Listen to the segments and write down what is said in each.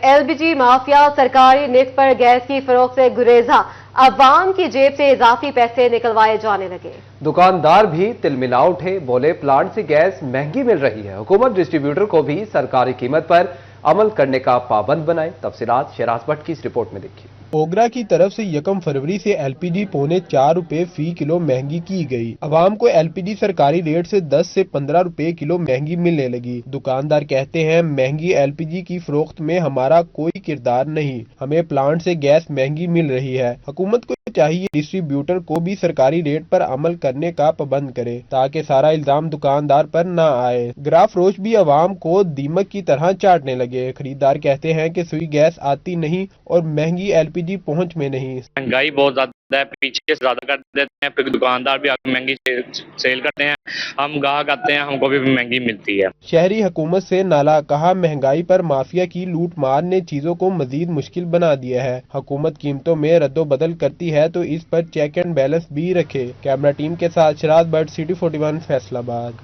LPG mafia सरकारी निक पर gas की फरोख्त से गुरेजा, अवाम की जेब से इजाफी पैसे निकलवाए जाने लगे। दुकानदार भी तिलमिला उठे, बोले प्लांट से गैस महंगी मिल रही है, हुकूमत डिस्ट्रीब्यूटर को भी सरकारी कीमत पर अमल करने का पाबंद बनाए। तफसीलात शहराज भट्ट की इस रिपोर्ट में देखिए। ओगरा की तरफ से 1 फरवरी से LPG पौने 4 रुपए फी किलो महंगी की गई। अवाम को LPG सरकारी रेट से 10 से 15 रुपए किलो महंगी मिलने लगी। दुकानदार कहते हैं महंगी LPG की फरोख्त में हमारा कोई किरदार नहीं, हमें प्लांट से गैस महंगी मिल रही है। हुकूमत को चाहिए डिस्ट्रीब्यूटर को भी सरकारी रेट पर अमल करने का पाबंद करे ताकि सारा इल्जाम दुकानदार पर न आए। ग्राफरोश भी अवाम को दीमक की तरह चाटने लगे। खरीदार कहते हैं कि सुई गैस आती नहीं और महंगी LPG पहुंच में नहीं। महंगाई बहुत ज्यादा है, पीछे से ज्यादा कर देते हैं, फिर दुकानदार भी आगे महंगी सेल करते हैं, हम गाहक आते हैं, हमको भी महंगी मिलती है। शहरी हुकूमत से नाला, कहा महंगाई पर माफिया की लूट मार ने चीजों को मजीद मुश्किल बना दिया है। हुकूमत कीमतों में रद्दो बदल करती है तो इस पर चेक एंड बैलेंस भी रखे। कैमरा टीम के साथ शहराज भट्ट, सिटी 41 फैसलाबाद।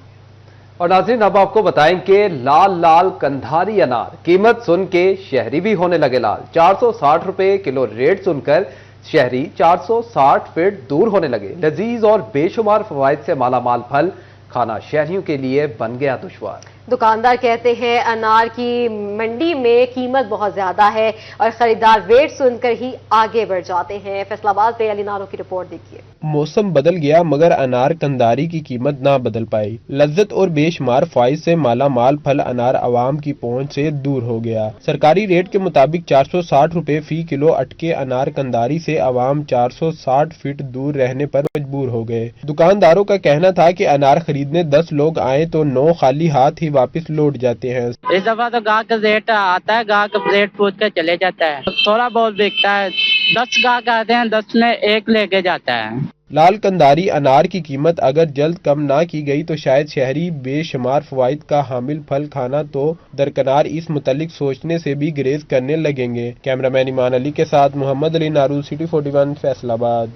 और नाज़रीन, अब आपको बताएं कि लाल लाल कंधारी अनार कीमत सुन के शहरी भी होने लगे लाल। 460 रुपए किलो रेट सुनकर शहरी 460 फीट दूर होने लगे। लजीज और बेशुमार फवाइद से मालामाल फल खाना शहरियों के लिए बन गया दुश्वार। दुकानदार कहते हैं अनार की मंडी में कीमत बहुत ज्यादा है और खरीदार रेट सुनकर ही आगे बढ़ जाते हैं। फैसलाबाद से अली नारो की रिपोर्ट देखिए। मौसम बदल गया मगर अनार कंधारी की कीमत ना बदल पाई। लज्जत और बेशुमार फाइज से माला माल फल अनार अवाम की पहुंच से दूर हो गया। सरकारी रेट के मुताबिक 460 रुपए फी किलो अटके अनार कंधारी से अवाम 460 फीट दूर रहने पर मजबूर हो गए। दुकानदारों का कहना था कि अनार खरीदने 10 लोग आए तो 9 खाली हाथ ही वापस लौट जाते हैं। इस दफा तो गाहक का रेट आता है, गाहक रेट पूछ कर चले जाता है, थोड़ा बहुत बिकता है। 10 गाहक आते हैं, 10 में 1 लेके जाता है। लाल कंधारी अनार की कीमत अगर जल्द कम ना की गई तो शायद शहरी बेशुमार फवाइद का हामिल फल खाना तो दरकनार इस मुतालिक सोचने से भी गुरेज करने लगेंगे। कैमरामैन ईमान अली के साथ मोहम्मद अली नारू, सिटी 41 फैसलाबाद।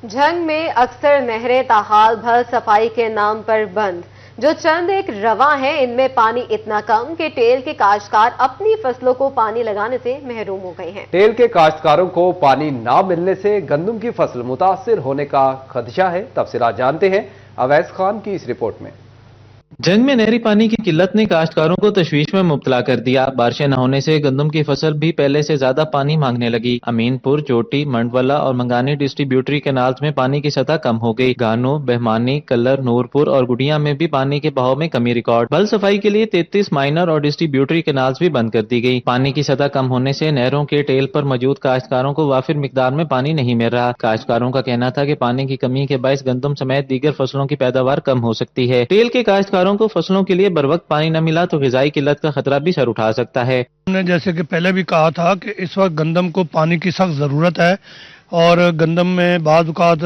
झंग में अक्सर नहरें ताहाल भर सफाई के नाम पर बंद। जो चंद एक रवा है इनमें पानी इतना कम कि टेल के काश्तकार अपनी फसलों को पानी लगाने से महरूम हो गए हैं। टेल के काश्तकारों को पानी ना मिलने से गंदम की फसल मुतासिर होने का खदशा है। तफसीलात जानते हैं अवैस खान की इस रिपोर्ट में। जंग में नहरी पानी की किल्लत ने काश्तकारों को तशवीश में मुब्तला कर दिया। बारिशें न होने से गंदम की फसल भी पहले से ज्यादा पानी मांगने लगी। अमीनपुर, चोटी, मंडवाला और मंगानी डिस्ट्रीब्यूटरी कैनाल्स में पानी की सतह कम हो गई। गानो, बहमानी, कल्लर, नूरपुर और गुडिया में भी पानी के बहाव में कमी रिकॉर्ड। बल सफाई के लिए 33 माइनर और डिस्ट्रीब्यूटरी कैनाल्स भी बंद कर दी गई। पानी की सतह कम होने से नहरों के टेल पर मौजूद काश्तकारों को वाफिर मिकदार में पानी नहीं मिल रहा। काश्तकारों का कहना था कि पानी की कमी के बायस गंदम समेत दीगर फसलों की पैदावार कम हो सकती है। टेल के काश्तकारों को फसलों के लिए बर वक्त पानी न मिला तो ग़िज़ाई किल्लत का खतरा भी सर उठा सकता है। हमने जैसे कि पहले भी कहा था कि इस वक्त गंदम को पानी की सख्त ज़रूरत है और गंदम में बाज़ औक़ात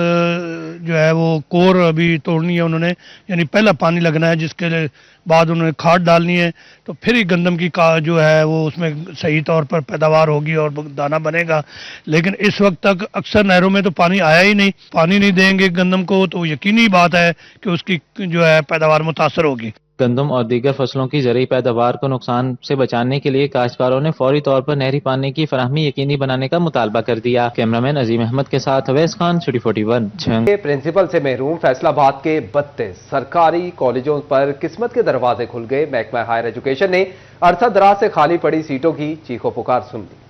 जो है वो कोर अभी तोड़नी है उन्होंने, यानी पहला पानी लगना है जिसके बाद उन्होंने खाद डालनी है तो फिर ही गंदम की का जो है वो उसमें सही तौर पर पैदावार होगी और दाना बनेगा। लेकिन इस वक्त तक अक्सर नहरों में तो पानी आया ही नहीं। पानी नहीं देंगे गंदम को तो यकीनी बात है कि उसकी जो है पैदावार मुतासर होगी। गंदम और दीगर फसलों की ज़रूरी पैदावार को नुकसान से बचाने के लिए काश्तकारों ने फौरी तौर पर नहरी पानी की फराहमी यकीनी बनाने का मुतालबा कर दिया। कैमरामैन अजीम अहमद के साथ अवैस खान, सिटी 41 झंग। प्रिंसिपल से महरूम फैसलाबाद के 32 सरकारी कॉलेजों पर किस्मत के दरवाजे खुल गए। महकमा हायर एजुकेशन ने अरसा दराज से खाली पड़ी सीटों की चीखो पुकार सुन ली।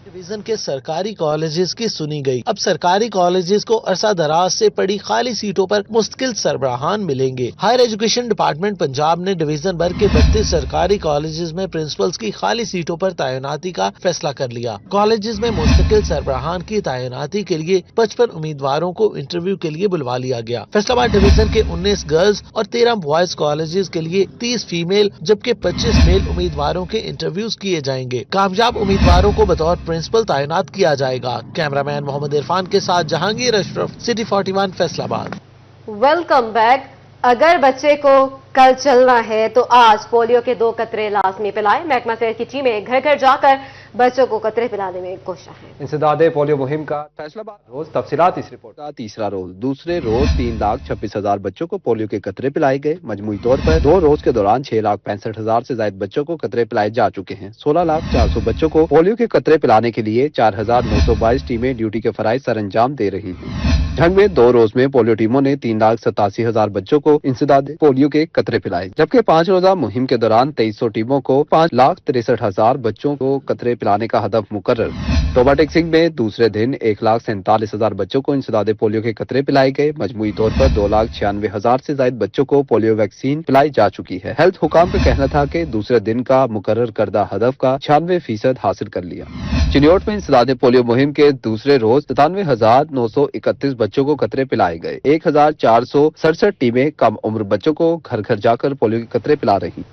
डिवीजन के सरकारी कॉलेजेस की सुनी गई। अब सरकारी कॉलेजेस को अरसा दराज से पड़ी खाली सीटों पर मुस्तकिल सरबराहान मिलेंगे। हायर एजुकेशन डिपार्टमेंट पंजाब ने डिवीजन भर के 32 सरकारी कॉलेजेस में प्रिंसिपल्स की खाली सीटों पर तैनाती का फैसला कर लिया। कॉलेजेस में मुस्तकिल सरबराहान की तैनाती के लिए 55 उम्मीदवारों को इंटरव्यू के लिए बुलवा लिया गया। फैसलाबाद डिवीजन के 19 गर्ल्स और 13 बॉयज कॉलेजेस के लिए 30 फीमेल जबकि 25 मेल उम्मीदवारों के इंटरव्यूज किए जाएंगे। कामयाब उम्मीदवारों को बतौर प्रिंसिपल तैनात किया जाएगा। कैमरामैन मोहम्मद इरफान के साथ Jahangir Ashraf, city 41 Faisalabad. Welcome back. अगर बच्चे को कल चलना है तो आज पोलियो के 2 कतरे लाजमी पिलाएं। महकमा सेहत की टीमें घर घर जाकर बच्चों को कतरे पिलाने में कोशिश है। इंसदादे पोलियो मुहिम का फैसलाबाद रोज तफसीलात इस रिपोर्ट का तीसरा रोज। दूसरे रोज 3,26,000 बच्चों को पोलियो के कतरे पिलाए गए। मजमूई तौर पर 2 रोज के दौरान 6,65,000 से ज्यादा बच्चों को कतरे पिलाए जा चुके हैं। 16,400 बच्चों को पोलियो के कतरे पिलाने के लिए 4,922 टीमें ड्यूटी के फराइज सर अंजाम दे रही हैं। झंग में 2 रोज में पोलियो टीमों ने 3,87,000 बच्चों को इंसदादे पोलियो के कतरे पिलाए, जबकि 5 रोजा मुहिम के दौरान 2300 टीमों को 5,63,000 बच्चों को कतरे पिलाने का हदफ मुकर्रर। तोबा टेक्सिंग में दूसरे दिन 1,47,000 बच्चों को इंसदादे पोलियो के कतरे पिलाए गए। मजमूई तौर पर 2,96,000 से ज्यादा बच्चों को पोलियो वैक्सीन पिलाई जा चुकी है। हेल्थ हुकाम का कहना था कि दूसरे दिन का मुकर्रर करदा हदफ का 96% हासिल कर लिया। चिन्योट में इंसदादे पोलियो मुहिम के दूसरे रोज 97,931 बच्चों को कतरे पिलाए गए। 1,467 टीमें कम उम्र बच्चों को घर घर जाकर पोलियो के कतरे पिला रही।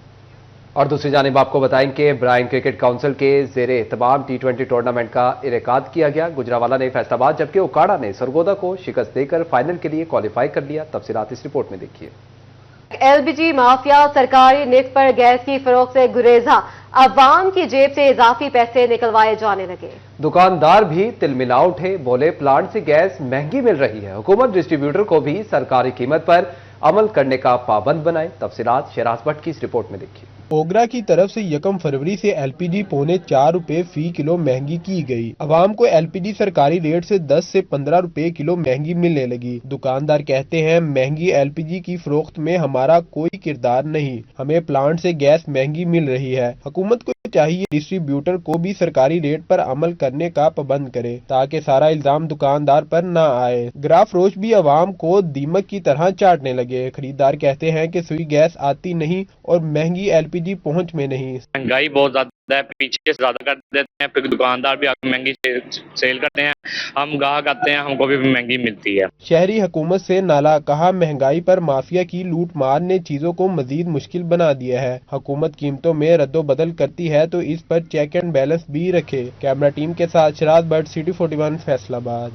और दूसरी जानिब आपको बताएंगे ब्राइन क्रिकेट काउंसिल के जेरे एहतमाम T20 टूर्नामेंट का इनेकाद किया गया। गुजरावाला ने फैसलाबाद जबकि उकाड़ा ने सरगोदा को शिकस्त देकर फाइनल के लिए क्वालिफाई कर लिया। तफसीलात इस रिपोर्ट में देखिए। LPG माफिया सरकारी निक पर गैस की फरोख्त से गुरेजा, अवाम की जेब से इजाफी पैसे निकलवाए जाने लगे। दुकानदार भी तिलमिला उठे, बोले प्लांट से गैस महंगी मिल रही है, हुकूमत डिस्ट्रीब्यूटर को भी सरकारी कीमत पर अमल करने का पाबंद बनाए। तफसीलात शहराज भट्ट की इस रिपोर्ट में देखिए। ओगरा की तरफ से 1 फरवरी से LPG पौने 4 रुपए फी किलो महंगी की गई। अवाम को LPG सरकारी रेट से 10 से 15 रुपए किलो महंगी मिलने लगी। दुकानदार कहते हैं महंगी LPG की फरोख्त में हमारा कोई किरदार नहीं, हमें प्लांट से गैस महंगी मिल रही है। हुकूमत को चाहिए डिस्ट्रीब्यूटर को भी सरकारी रेट पर अमल करने का पाबंद करे ताकि सारा इल्जाम दुकानदार पर न आए। ग्राफरोश भी अवाम को दीमक की तरह चाटने लगे। खरीदार कहते हैं कि सुई गैस आती नहीं और महंगी LPG पहुंच में नहीं। महंगाई बहुत ज्यादा है, पीछे से ज्यादा कर देते हैं, फिर दुकानदार भी आगे महंगी सेल करते हैं, हम गाहक आते हैं, हमको भी महंगी मिलती है। शहरी हुकूमत से नाला, कहा महंगाई पर माफिया की लूट मार ने चीजों को मजीद मुश्किल बना दिया है। हुकूमत कीमतों में रद्दोबदल करती है तो इस पर चेक एंड बैलेंस भी रखे। कैमरा टीम के साथ शराज भट्ट, सिटी 41 फैसलाबाद।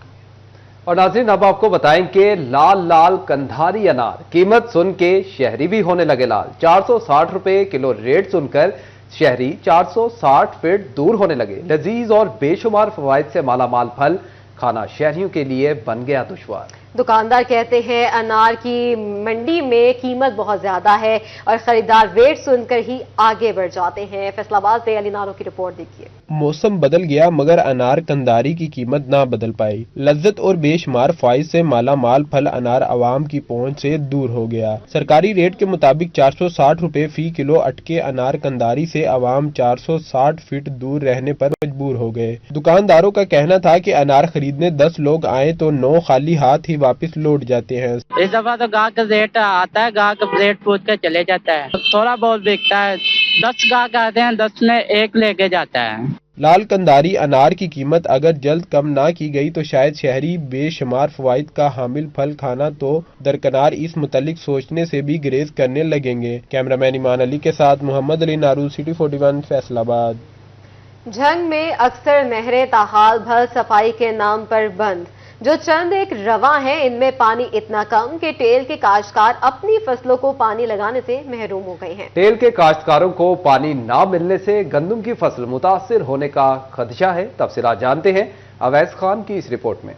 और नाज़रीन अब आपको बताएं कि लाल लाल कंधारी अनार कीमत सुन के शहरी भी होने लगे लाल। 460 रुपए किलो रेट सुनकर शहरी 460 फीट दूर होने लगे। लजीज और बेशुमार फवाइद से मालामाल फल खाना शहरियों के लिए बन गया दुश्वार। दुकानदार कहते हैं अनार की मंडी में कीमत बहुत ज्यादा है और खरीदार रेट सुनकर ही आगे बढ़ जाते हैं। फैसलाबाद से अली नारो की रिपोर्ट देखिए। मौसम बदल गया मगर अनार कंधारी की कीमत ना बदल पाई। लज्जत और बेशुमार फाइज से माला माल फल अनार आवाम की पहुंच से दूर हो गया। सरकारी रेट के मुताबिक 460 रुपए फी किलो अटके अनार कंधारी से आवाम 460 फीट दूर रहने पर मजबूर हो गए। दुकानदारों का कहना था कि अनार खरीदने 10 लोग आए तो 9 खाली हाथ ही वापस लौट जाते हैं। इस दफा तो गाहक रेट आता है, गाहक रेट पूछ कर चले जाता है, थोड़ा बहुत बिकता है। 10 गाहक आते हैं, 10 में 1 लेके जाता है। लाल कंधारी अनार की कीमत अगर जल्द कम ना की गई तो शायद शहरी बेशुमार फवाइद का हामिल फल खाना तो दरकनार इस मुतालिक सोचने से भी गुरेज करने लगेंगे। कैमरामैन ईमान अली के साथ मोहम्मद अली नारू, सिटी 41 फैसलाबाद। झंग में अक्सर नहरें ताहाल भल सफाई के नाम पर बंद, जो चंद एक रवा हैं इनमें पानी इतना कम कि टेल के काश्तकार अपनी फसलों को पानी लगाने से महरूम हो गए हैं। टेल के काश्तकारों को पानी ना मिलने से गंदम की फसल मुतासिर होने का खदशा है। तफसीलात जानते हैं अवैस खान की इस रिपोर्ट में।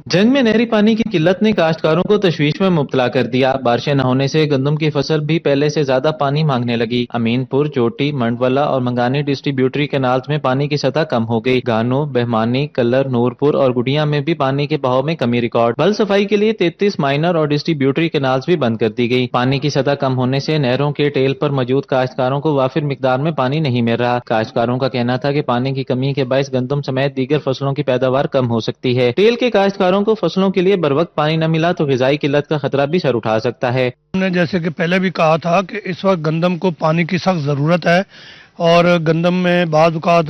जंग में नहरी पानी की किल्लत ने काश्तकारों को तशवीश में मुब्तला कर दिया। बारिशें न होने से गंदम की फसल भी पहले से ज्यादा पानी मांगने लगी। अमीनपुर, चोटी, मंडवाला और मंगानी डिस्ट्रीब्यूटरी कैनाल्स में पानी की सतह कम हो गई। गानो, बहमानी, कल्लर, नूरपुर और गुड़िया में भी पानी के बहाव में कमी रिकॉर्ड। बल सफाई के लिए 33 माइनर और डिस्ट्रीब्यूटरी कैनाल्स भी बंद कर दी गई। पानी की सतह कम होने से नहरों के टेल पर मौजूद काश्तकारों को वाफिर मिकदार में पानी नहीं मिल रहा। काश्तकारों का कहना था कि पानी की कमी के बायस गंदम समेत दीगर फसलों की पैदावार कम हो सकती है। टेल के काश्तकारों को फसलों के लिए बर वक्त पानी न मिला तो ग़िज़ाई किल्लत का खतरा भी सर उठा सकता है। हमने जैसे कि पहले भी कहा था कि इस वक्त गंदम को पानी की सख्त ज़रूरत है और गंदम में बाज़ औक़ात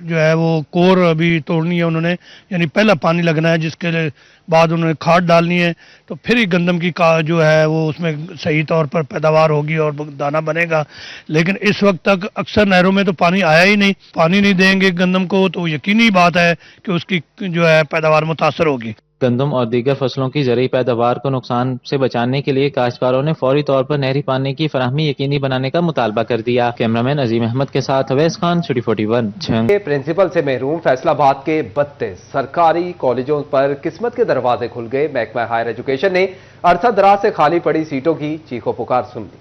जो है वो कोर अभी तोड़नी है उन्होंने, यानी पहला पानी लगना है जिसके बाद उन्होंने खाद डालनी है तो फिर ही गंदम की जो है वो उसमें सही तौर पर पैदावार होगी और दाना बनेगा। लेकिन इस वक्त तक अक्सर नहरों में तो पानी आया ही नहीं। पानी नहीं देंगे गंदम को तो यकीनी बात है कि उसकी जो है पैदावार मुतासर होगी। गंदम और दीगर फसलों की ज़रूरी पैदावार को नुकसान से बचाने के लिए काश्तकारों ने फौरी तौर पर नहरी पानी की फराहमी यकीनी बनाने का मुतालबा कर दिया। कैमरामैन अजीम अहमद के साथ अवैस खान, सिटी 41, झंग। के प्रिंसिपल से महरूम फैसलाबाद के 32 सरकारी कॉलेजों पर किस्मत के दरवाजे खुल गए। महकमा हायर एजुकेशन ने अरसा दराज से खाली पड़ी सीटों की चीखों पुकार सुन ली।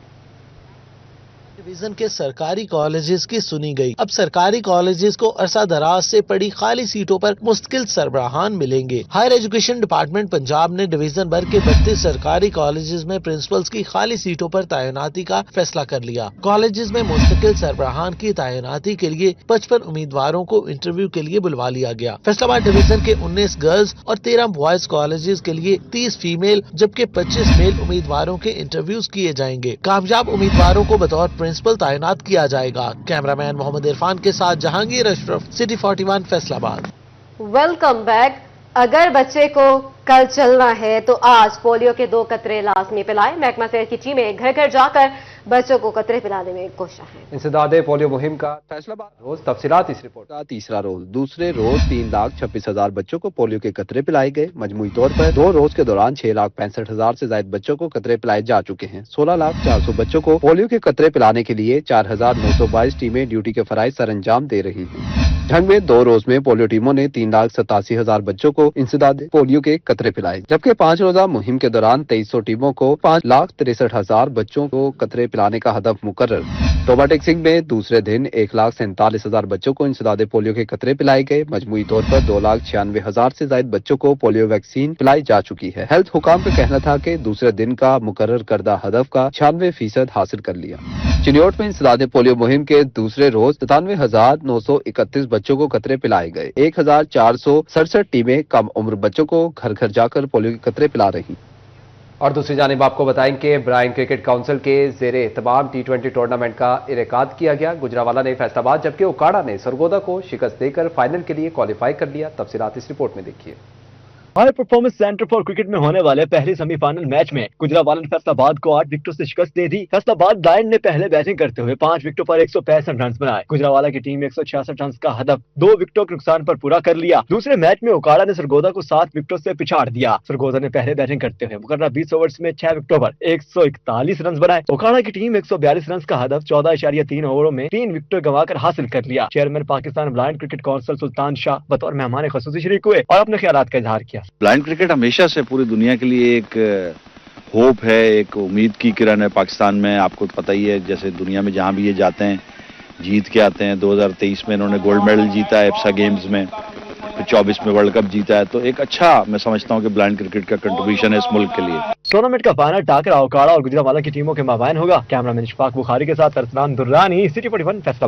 डिवीजन के सरकारी कॉलेजेस की सुनी गई। अब सरकारी कॉलेजेस को अरसा दराज से पड़ी खाली सीटों पर मुस्तकिल सरबराहान मिलेंगे। हायर एजुकेशन डिपार्टमेंट पंजाब ने डिवीजन भर के 32 सरकारी कॉलेजेस में प्रिंसिपल्स की खाली सीटों पर तैनाती का फैसला कर लिया। कॉलेजेस में मुस्तकिल सरबराहान की तैनाती के लिए 55 उम्मीदवारों को इंटरव्यू के लिए बुलवा लिया गया। फैसलाबाद डिवीजन के 19 गर्ल्स और 13 बॉयज कॉलेजेस के लिए 30 फीमेल जबकि 25 मेल उम्मीदवारों के इंटरव्यूज किए जाएंगे। कामयाब उम्मीदवारों को बतौर प्रिंसिपल तैनात किया जाएगा। कैमरामैन मोहम्मद इरफान के साथ Jahangir Ashraf, city 41, Faisalabad. Welcome back. अगर बच्चे को कल चलना है तो आज पोलियो के 2 कतरे लाजमी पिलाएं। महकमा सेहत की टीमें घर घर जाकर बच्चों को कतरे पिलाने में कोशिश है। इंसदादे पोलियो मुहिम का फैसलाबाद रोज तफसीलात इस रिपोर्ट। का तीसरा रोज, दूसरे रोज 3,26,000 बच्चों को पोलियो के कतरे पिलाए गए। मजमूई तौर पर 2 रोज के दौरान 6,65,000 से ज्यादा बच्चों को कतरे पिलाए जा चुके हैं। 16,04,000 बच्चों को पोलियो के कतरे पिलाने के लिए 4,922 टीमें ड्यूटी के फराइज सर अंजाम दे रही हैं। झंग में 2 रोज में पोलियो टीमों ने 3,87,000 बच्चों को इंसदादे पोलियो के कतरे पिलाए, जबकि 5 रोजा मुहिम के दौरान 2,300 टीमों को 5,63,000 बच्चों को कतरे पिलाने का हदफ मुकर्रर। टोबा टेक्सिंग में दूसरे दिन 1,47,000 बच्चों को इंसदादे पोलियो के कतरे पिलाए गए। मजमूई तौर पर 2,96,000 से ज्यादा बच्चों को पोलियो वैक्सीन पिलाई जा चुकी है। हेल्थ हुकाम का कहना था कि दूसरे दिन का मुकर्रर करदा हदफ का 96% हासिल कर लिया। चिन्योट में इंसदादे पोलियो मुहिम के दूसरे रोज 97,931 बच्चों को कतरे पिलाए गए। 1,467 टीमें कम उम्र बच्चों को घर घर जाकर पोलियो के कतरे पिला रही। और दूसरी जानिब आपको बताएं कि ब्राइन क्रिकेट काउंसिल के जेरे एहतमाम T20 टूर्नामेंट का इनेकाद किया गया। गुजरावाला ने फैसलाबाद जबकि उकाड़ा ने सरगोदा को शिकस्त देकर फाइनल के लिए क्वालिफाई कर लिया। तफसीलात इस रिपोर्ट में देखिए। High performance centre for cricket में होने वाले पहले सेमीफाइनल मैच में गुजरावाला ने फैसलाबाद को 8 विकेटों से शिकस्त दे दी। फैसलाबाद लायन ने पहले बैटिंग करते हुए 5 विकेटों पर 165 रन बनाए। गुजरावाला की टीम 166 रन का हदफ 2 विकेटों के नुकसान पर पूरा कर लिया। दूसरे मैच में उकाड़ा ने सरगोदा को 7 विकेटों से पिछाड़ दिया। सरगोदा ने पहले बैटिंग करते हुए मुकर्रर 20 ओवर्स में 6 विकेटों पर 141 रन बनाए। उकाड़ा की टीम 142 रन का हदफ 14.3 ओवरों में 3 विकेटों गंवाकर हासिल कर लिया। Chairman Pakistan blind cricket council Sultan Shah बतौर मेहमान खसूसी शरीक हुए और अपने ख्यालात का इजहार किया। ब्लाइंड क्रिकेट हमेशा से पूरी दुनिया के लिए एक होप है, एक उम्मीद की किरण है। पाकिस्तान में आपको पता ही है, जैसे दुनिया में जहां भी ये जाते हैं जीत के आते हैं। 2023 में इन्होंने गोल्ड मेडल जीता है एप्सा गेम्स में, फिर 24 में वर्ल्ड कप जीता है। तो एक अच्छा मैं समझता हूं कि ब्लाइंड क्रिकेट का कंट्रीब्यूशन है इस मुल्क के लिए। टूर्नामेंट का फाइनल टाकरा उकाड़ा और गुजरावाला की टीमों के माबैन होगा। कैमरामैन इशफाक बुखारी के साथ अरसलान दुर्रानी, सिटी 41, फैसलाबाद।